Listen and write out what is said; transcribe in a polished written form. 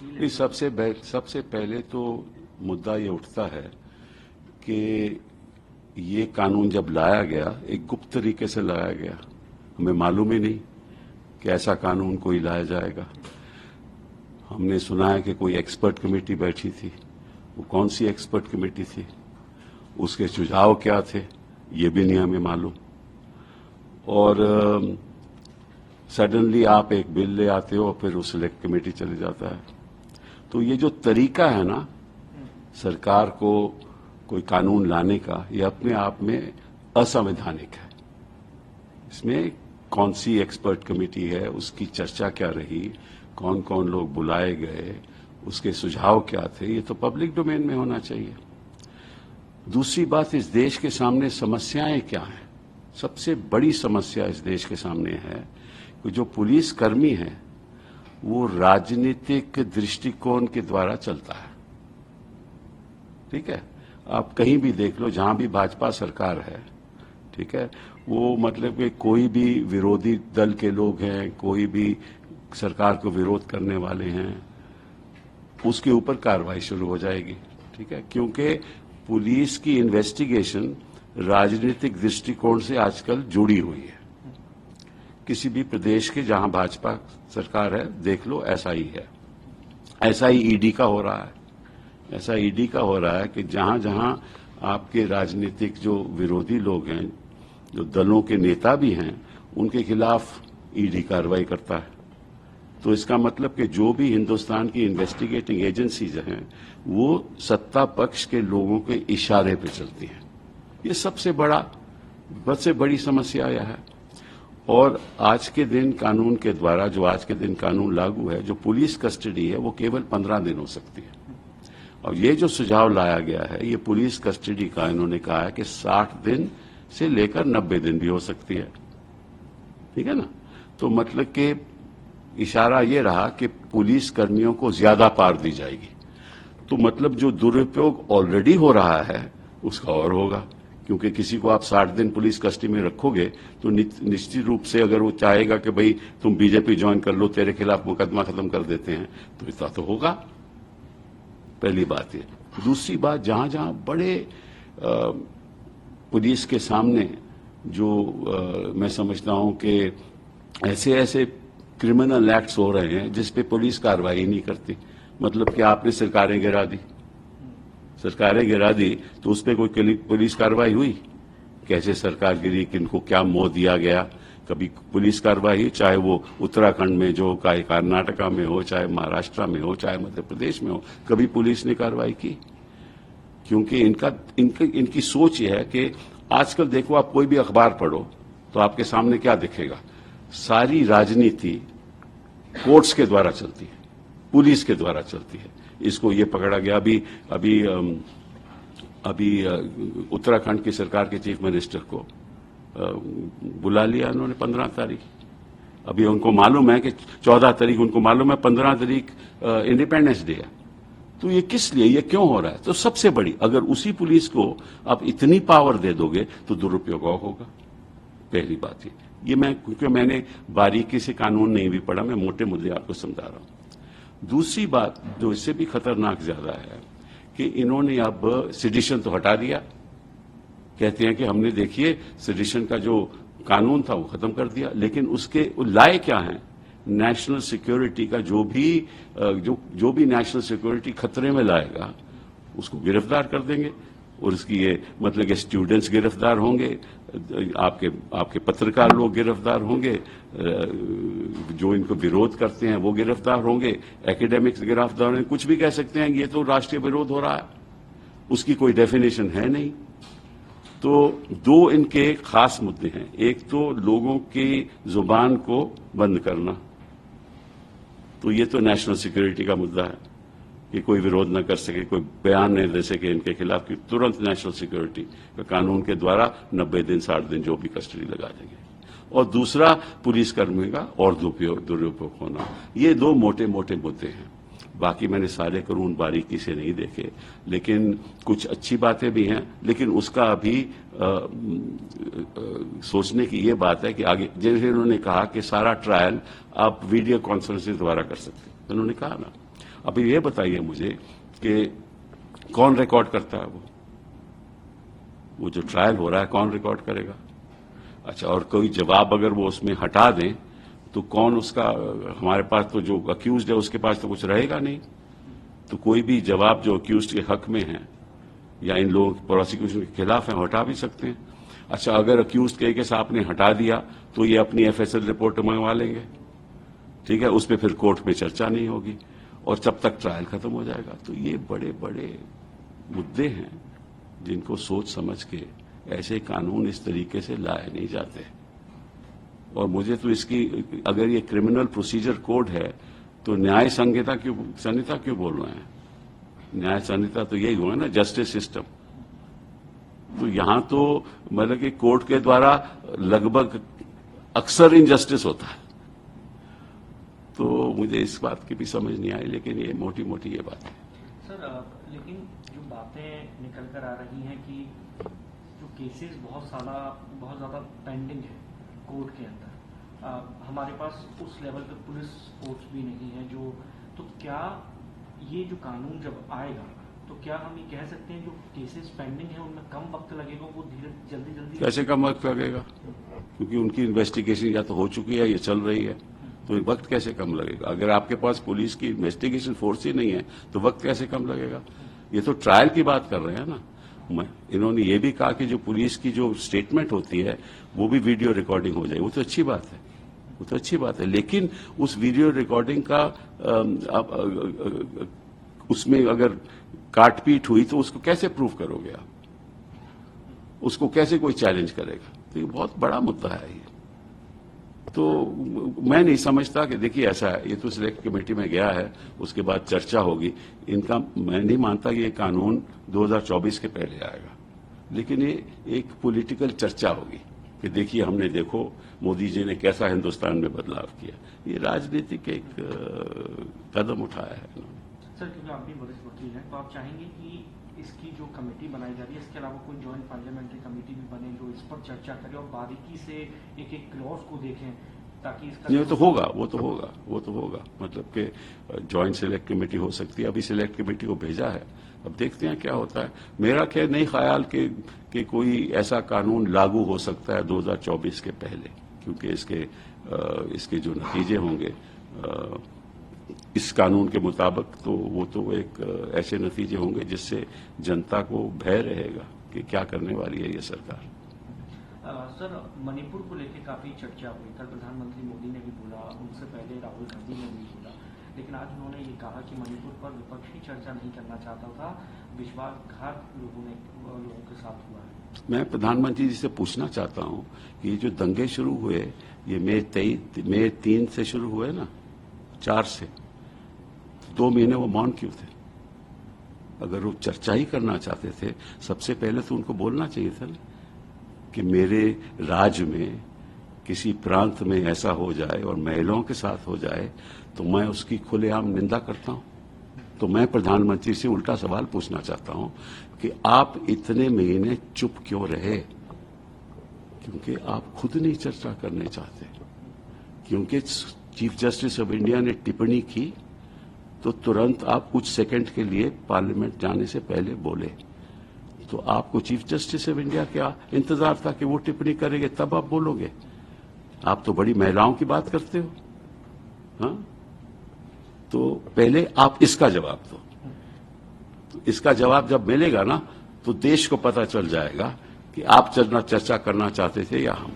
नहीं, सबसे पहले तो मुद्दा ये उठता है कि ये कानून जब लाया गया एक गुप्त तरीके से लाया गया। हमें मालूम ही नहीं कि ऐसा कानून कोई लाया जाएगा। हमने सुना है कि कोई एक्सपर्ट कमेटी बैठी थी। वो कौन सी एक्सपर्ट कमेटी थी, उसके सुझाव क्या थे, ये भी नहीं हमें मालूम। और सडनली आप एक बिल ले आते हो, फिर उस सिलेक्ट कमेटी चले जाता है। तो ये जो तरीका है ना सरकार को कोई कानून लाने का, ये अपने आप में असंवैधानिक है। इसमें कौन सी एक्सपर्ट कमेटी है, उसकी चर्चा क्या रही, कौन कौन लोग बुलाए गए, उसके सुझाव क्या थे, ये तो पब्लिक डोमेन में होना चाहिए। दूसरी बात, इस देश के सामने समस्याएं क्या हैं? सबसे बड़ी समस्या इस देश के सामने है कि जो पुलिस कर्मी है वो राजनीतिक दृष्टिकोण के द्वारा चलता है। ठीक है, आप कहीं भी देख लो, जहां भी भाजपा सरकार है, ठीक है, वो मतलब कि कोई भी विरोधी दल के लोग हैं, कोई भी सरकार को विरोध करने वाले हैं, उसके ऊपर कार्रवाई शुरू हो जाएगी। ठीक है, क्योंकि पुलिस की इन्वेस्टिगेशन राजनीतिक दृष्टिकोण से आजकल जुड़ी हुई है। किसी भी प्रदेश के जहां भाजपा सरकार है देख लो, ऐसा ही है। ऐसा ही ईडी का हो रहा है। ऐसा ईडी का हो रहा है कि जहां जहां आपके राजनीतिक जो विरोधी लोग हैं, जो दलों के नेता भी हैं, उनके खिलाफ ईडी कार्रवाई करता है। तो इसका मतलब कि जो भी हिंदुस्तान की इन्वेस्टिगेटिंग एजेंसीज हैं वो सत्ता पक्ष के लोगों के इशारे पे चलती हैं। ये सबसे बड़ी समस्या यह है। और आज के दिन कानून के द्वारा, जो आज के दिन कानून लागू है, जो पुलिस कस्टडी है वो केवल 15 दिन हो सकती है। और ये जो सुझाव लाया गया है, ये पुलिस कस्टडी का इन्होंने कहा है कि 60 दिन से लेकर 90 दिन भी हो सकती है। ठीक है ना? तो मतलब कि इशारा ये रहा कि पुलिस कर्मियों को ज्यादा पावर दी जाएगी। तो मतलब जो दुरुपयोग ऑलरेडी हो रहा है उसका और होगा, क्योंकि किसी को आप 60 दिन पुलिस कस्टडी में रखोगे तो निश्चित रूप से अगर वो चाहेगा कि भाई तुम बीजेपी ज्वाइन कर लो, तेरे खिलाफ मुकदमा खत्म कर देते हैं, तो ऐसा तो होगा। पहली बात ये। दूसरी बात, जहां जहां बड़े पुलिस के सामने जो मैं समझता हूं कि ऐसे क्रिमिनल एक्ट्स हो रहे हैं जिस पे पुलिस कार्रवाई नहीं करती, मतलब कि आपने सरकारें गिरा दी तो उस पर कोई पुलिस कार्रवाई हुई? कैसे सरकार गिरी, किनको क्या मोह दिया गया? कभी पुलिस कार्रवाई, चाहे वो उत्तराखंड में जो, चाहे कर्नाटका में हो, चाहे महाराष्ट्र में हो, चाहे मध्य प्रदेश में हो, कभी पुलिस ने कार्रवाई की? क्योंकि इनकी सोच ये है कि आजकल देखो, आप कोई भी अखबार पढ़ो तो आपके सामने क्या दिखेगा? सारी राजनीति कोर्ट्स के द्वारा चलती है, पुलिस के द्वारा चलती है। इसको ये पकड़ा गया। अभी उत्तराखंड की सरकार के चीफ मिनिस्टर को बुला लिया उन्होंने 15 तारीख। अभी उनको मालूम है कि 14 तारीख उनको मालूम है, 15 तारीख इंडिपेंडेंस डे है। तो ये किस लिए, ये क्यों हो रहा है? तो सबसे बड़ी, अगर उसी पुलिस को आप इतनी पावर दे दोगे तो दुरुपयोग होगा। पहली बात ये क्योंकि मैंने बारीकी से कानून नहीं भी पढ़ा, मैं मोटे मुद्दे आपको समझा रहा हूं। दूसरी बात जो इससे भी खतरनाक ज्यादा है कि इन्होंने अब सेडिशन तो हटा दिया। कहते हैं कि हमने, देखिए, सेडिशन का जो कानून था वो खत्म कर दिया, लेकिन उसके लाए क्या है? नेशनल सिक्योरिटी का जो भी नेशनल सिक्योरिटी खतरे में लाएगा उसको गिरफ्तार कर देंगे। और इसकी ये मतलब कि स्टूडेंट्स गिरफ्तार होंगे, आपके पत्रकार लोग गिरफ्तार होंगे, जो इनको विरोध करते हैं वो गिरफ्तार होंगे, एकेडमिक्स गिरफ्तार होंगे। कुछ भी कह सकते हैं ये तो राष्ट्रीय विरोध हो रहा है, उसकी कोई डेफिनेशन है नहीं। तो दो इनके खास मुद्दे हैं। एक तो लोगों की जुबान को बंद करना, तो ये तो नेशनल सिक्योरिटी का मुद्दा है कि कोई विरोध न कर सके, कोई बयान नहीं दे सके इनके खिलाफ, कि तुरंत नेशनल सिक्योरिटी का कानून के द्वारा 90 दिन 60 दिन जो भी कस्टडी लगा देंगे। और दूसरा, पुलिस कर्मियों का और दुरुपयोग होना। ये दो मोटे मोटे मुद्दे हैं। बाकी मैंने सारे कानून बारीकी से नहीं देखे, लेकिन कुछ अच्छी बातें भी हैं। लेकिन उसका अभी सोचने की ये बात है कि आगे, जैसे उन्होंने कहा कि सारा ट्रायल आप वीडियो कॉन्फ्रेंसिंग द्वारा कर सकते हैं, उन्होंने कहा ना, अभी ये बताइए मुझे कि कौन रिकॉर्ड करता है वो जो ट्रायल हो रहा है कौन रिकॉर्ड करेगा? अच्छा, और कोई जवाब अगर वो उसमें हटा दें तो कौन उसका, हमारे पास तो जो अक्यूज्ड है उसके पास तो कुछ रहेगा नहीं, तो कोई भी जवाब जो अक्यूज्ड के हक में है या इन लोगों प्रोसिक्यूशन के खिलाफ है हटा भी सकते हैं। अच्छा, अगर अक्यूज्ड के केस आपने हटा दिया तो ये अपनी एफएसएल रिपोर्ट मंगवा लेंगे, ठीक है, उस पर फिर कोर्ट में चर्चा नहीं होगी और जब तक ट्रायल खत्म हो जाएगा। तो ये बड़े बड़े मुद्दे हैं जिनको सोच समझ के ऐसे कानून इस तरीके से लाए नहीं जाते। और मुझे तो इसकी, अगर ये क्रिमिनल प्रोसीजर कोड है तो न्याय संहिता क्यों बोल रहे हैं? न्याय संहिता तो यही हुआ ना, जस्टिस सिस्टम। तो यहां तो मतलब कि कोर्ट के द्वारा लगभग अक्सर इनजस्टिस होता है। तो मुझे इस बात की भी समझ नहीं आई, लेकिन ये मोटी मोटी ये बात है। सर, लेकिन जो बातें निकल कर आ रही हैं कि जो केसेस बहुत ज़्यादा पेंडिंग है कोर्ट के अंदर, हमारे पास उस लेवल पे पुलिस फोर्स भी नहीं है जो, तो क्या ये जो कानून जब आएगा तो क्या हम ये कह सकते हैं जो केसेस पेंडिंग है उनमें कम वक्त लगेगा, वो जल्दी कैसे कम वक्त लगेगा? क्योंकि उनकी इन्वेस्टिगेशन या तो हो चुकी है या चल रही है, तो वक्त कैसे कम लगेगा? अगर आपके पास पुलिस की इन्वेस्टिगेशन फोर्स ही नहीं है तो वक्त कैसे कम लगेगा? ये तो ट्रायल की बात कर रहे हैं ना। इन्होंने ये भी कहा कि जो पुलिस की जो स्टेटमेंट होती है वो भी वीडियो रिकॉर्डिंग हो जाए, वो तो अच्छी बात है, वो तो अच्छी बात है। लेकिन उस वीडियो रिकॉर्डिंग का उसमें अगर काटपीट हुई तो उसको कैसे प्रूव करोगे आप? उसको कैसे कोई चैलेंज करेगा? तो ये बहुत बड़ा मुद्दा है ये। तो मैं नहीं समझता कि, देखिए ऐसा है, ये तो सिलेक्ट कमेटी में गया है, उसके बाद चर्चा होगी इनका। मैं नहीं मानता कि ये कानून 2024 के पहले आएगा, लेकिन ये एक पॉलिटिकल चर्चा होगी कि देखिए हमने, देखो मोदी जी ने कैसा हिंदुस्तान में बदलाव किया। ये राजनीतिक एक कदम उठाया है। सर, क्योंकि आप भी वरिष्ठ वकील हैं, तो आप चाहेंगे कि इसकी जो कमेटी बनाई जा रही है इसके अलावा कोई जॉइंट पार्लियामेंट्री कमेटी भी बने जो इस पर चर्चा करे और बारीकी से एक एक क्लॉज को देखें, ताकि इसका ये तो होगा, वो तो होगा मतलब कि जॉइंट सिलेक्ट कमेटी हो सकती है। अभी सिलेक्ट कमेटी को भेजा है, अब देखते हैं क्या होता है। मेरा क्या नहीं ख्याल कि कोई ऐसा कानून लागू हो सकता है 2024 के पहले, क्योंकि इसके जो नतीजे होंगे इस कानून के मुताबिक, तो वो तो एक ऐसे नतीजे होंगे जिससे जनता को भय रहेगा कि क्या करने वाली है ये सरकार। सर, मणिपुर को लेकर काफी चर्चा हुई, कल प्रधानमंत्री मोदी ने भी बोला, उनसे पहले राहुल गांधी ने भी बोला, लेकिन आज उन्होंने ये कहा कि मणिपुर पर विपक्ष ही चर्चा नहीं करना चाहता था, विश्वासघात लोगों के साथ हुआ है। मैं प्रधानमंत्री जी से पूछना चाहता हूं कि ये जो दंगे शुरू हुए, ये मई 3 से शुरू हुए ना, 4 से 2 महीने वो मौन क्यों थे? अगर वो चर्चा ही करना चाहते थे, सबसे पहले तो उनको बोलना चाहिए था ना कि मेरे राज्य में किसी प्रांत में ऐसा हो जाए और महिलाओं के साथ हो जाए तो मैं उसकी खुलेआम निंदा करता हूं। तो मैं प्रधानमंत्री से उल्टा सवाल पूछना चाहता हूं कि आप इतने महीने चुप क्यों रहे? क्योंकि आप खुद नहीं चर्चा करने चाहते। क्योंकि चीफ जस्टिस ऑफ इंडिया ने टिप्पणी की तो तुरंत आप कुछ सेकंड के लिए पार्लियामेंट जाने से पहले बोले। तो आपको चीफ जस्टिस ऑफ इंडिया क्या इंतजार था कि वो टिप्पणी करेंगे तब आप बोलोगे? आप तो बड़ी महिलाओं की बात करते हो। हाँ, तो पहले आप इसका जवाब दो। तो इसका जवाब जब मिलेगा ना तो देश को पता चल जाएगा कि आप चर्चा करना चाहते थे या हम।